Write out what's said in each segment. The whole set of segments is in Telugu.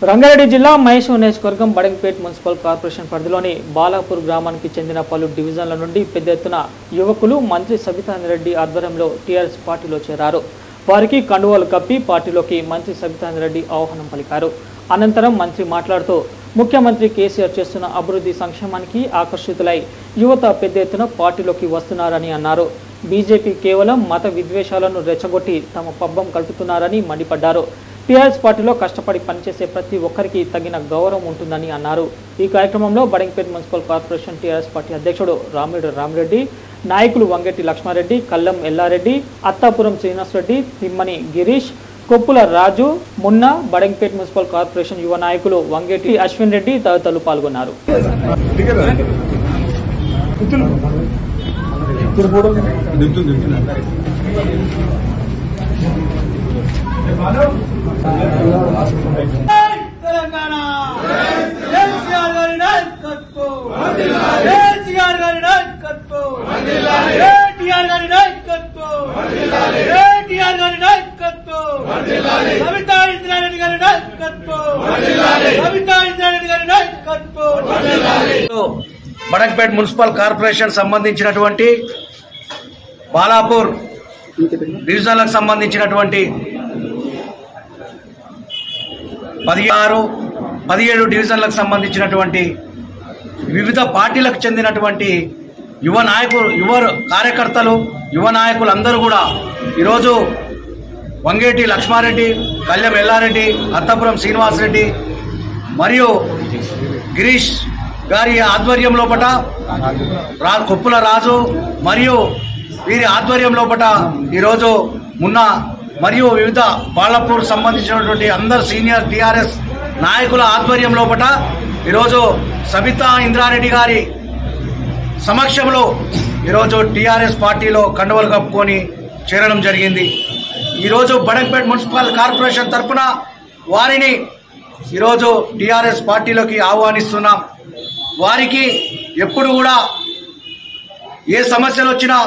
రంగారెడ్డి జిల్లా మహేశ్వరం నియోజకవర్గం బడంగపేట్ మున్సిపల్ కార్పొరేషన్ పరిధిలోని బాలాపూర్ గ్రామానికి చెందిన పలు డివిజన్ల నుండి పెద్ద ఎత్తున యువకులు మంత్రి సబితారెడ్డి ఆధ్వర్యంలో టీఆర్ఎస్ పార్టీలో చేరారు. వారికి కండువాలు కప్పి పార్టీలోకి మంత్రి సబితారెడ్డి ఆహ్వానం పలికారు. అనంతరం మంత్రి మాట్లాడుతూ ముఖ్యమంత్రి కేసీఆర్ చేస్తున్న అభివృద్ధి సంక్షేమానికి ఆకర్షితులై యువత పెద్ద ఎత్తున పార్టీలోకి వస్తున్నారని అన్నారు. బీజేపీ కేవలం మత విద్వేషాలను రెచ్చగొట్టి తమ పబ్బం కలుపుతున్నారని మండిపడ్డారు. టీఆర్ఎస్ పార్టీలో కష్టపడి పనిచేసే ప్రతి ఒక్కరికి తగిన గౌరవం ఉంటుందని అన్నారు. ఈ కార్యక్రమంలో Badangpet municipal corporation TRS party అధ్యక్షుడు రామిరెడ్డి రామిరెడ్డి, నాయకులు వంగెట్టి లక్ష్మారెడ్డి, కల్లం ఎల్లారెడ్డి, అత్తాపురం శ్రీనివాసరెడ్డి, తిమ్మని గిరీష్, కొప్పుల రాజు, మున్నా, బడంగపేట్ మున్సిపల్ కార్పొరేషన్ యువ నాయకులు వంగెట్టి అశ్విన్ రెడ్డి తదితరులు పాల్గొన్నారు. బడంగపేట్ మున్సిపల్ కార్పొరేషన్ సంబంధించినటువంటి బాలాపూర్ డివిజన్లకు సంబంధించినటువంటి 16-17 డివిజన్లకు సంబంధించినటువంటి వివిధ పార్టీలకు చెందినటువంటి యువ కార్యకర్తలు, యువ నాయకులు అందరూ కూడా ఈరోజు వంగేటి లక్ష్మారెడ్డి, కళ్యం ఎల్లారెడ్డి, అత్తపురం శ్రీనివాసరెడ్డి మరియు గిరీష్ గారి ఆధ్వర్యం లోపట, కొప్పుల రాజు మరియు వీరి ఆధ్వర్యం లోపట ఈరోజు మున్న మరియు వివిధ బాలాపూర్ సంబంధించినటువంటి అందరు సీనియర్ టీఆర్ఎస్ నాయకుల ఆధ్వర్యం లోపట ఈరోజు సబితా ఇంద్రారెడ్డి గారి సమక్షంలో ఈరోజు టీఆర్ఎస్ పార్టీలో కండువలు కప్పుకొని చేరడం జరిగింది. ఈరోజు బడంగపేట్ మున్సిపల్ కార్పొరేషన్ తరఫున వారిని ఈరోజు టీఆర్ఎస్ పార్టీలోకి ఆహ్వానిస్తున్నాం. వారికి ఎప్పుడు కూడా ఏ సమస్యలు వచ్చినా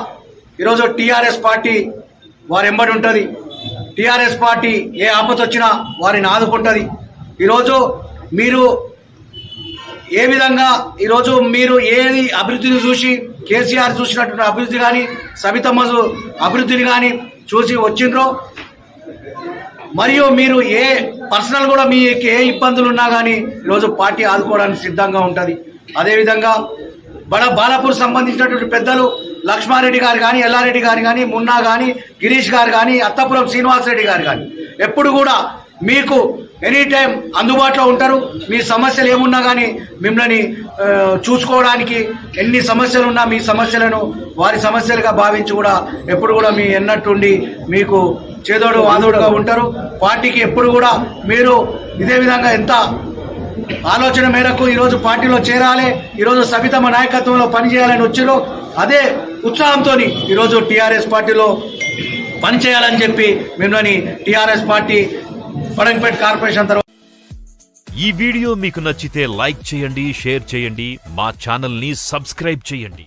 ఈరోజు టీఆర్ఎస్ పార్టీ వారి ఎంబడి ఉంటుంది. టీఆర్ఎస్ పార్టీ ఏ ఆపద వచ్చినా వారిని ఆదుకుంటుంది. ఈరోజు మీరు ఏ విధంగా ఈరోజు మీరు ఏది అభివృద్ధిని చూసి కేసీఆర్ చూసినటువంటి అభివృద్ధి కానీ, సబితమ్మ అభివృద్ధిని కానీ చూసి వచ్చిండ్రో, మరియు మీరు ఏ పర్సనల్ కూడా మీకు ఏ ఇబ్బందులు ఉన్నా కానీ ఈరోజు పార్టీ ఆదుకోవడానికి సిద్ధంగా ఉంటుంది. అదేవిధంగా బాలాపూర్ సంబంధించినటువంటి పెద్దలు లక్ష్మారెడ్డి గారు కానీ, ఎల్లారెడ్డి గారు కానీ, మున్నా కానీ, గిరీష్ గారు కానీ, అత్తపురం శ్రీనివాసరెడ్డి గారు కానీ ఎప్పుడు కూడా మీకు ఎనీ టైం అందుబాటులో ఉంటారు. మీ సమస్యలు ఏమున్నా కానీ మిమ్మల్ని చూసుకోవడానికి, ఎన్ని సమస్యలు ఉన్నా మీ సమస్యలను వారి సమస్యలుగా భావించి కూడా ఎప్పుడు కూడా మీ ఎన్నట్టుండి మీకు చేదోడు వాదోడుగా ఉంటారు. పార్టీకి ఎప్పుడు కూడా మీరు ఇదే విధంగా ఎంత ఆలోచన మేరకు ఈరోజు పార్టీలో చేరాలి, ఈరోజు సబితమ్మ నాయకత్వంలో పనిచేయాలని వచ్చారో అదే ఉత్సాహంతో ఈరోజు టీఆర్ఎస్ పార్టీలో పనిచేయాలని చెప్పి మిమ్మల్ని టీఆర్ఎస్ పార్టీ బడంగపేట్ కార్పొరేషన్ తరఫున. ఈ వీడియో మీకు నచ్చితే లైక్ చేయండి, షేర్ చేయండి, మా ఛానల్ ని సబ్స్క్రైబ్ చేయండి.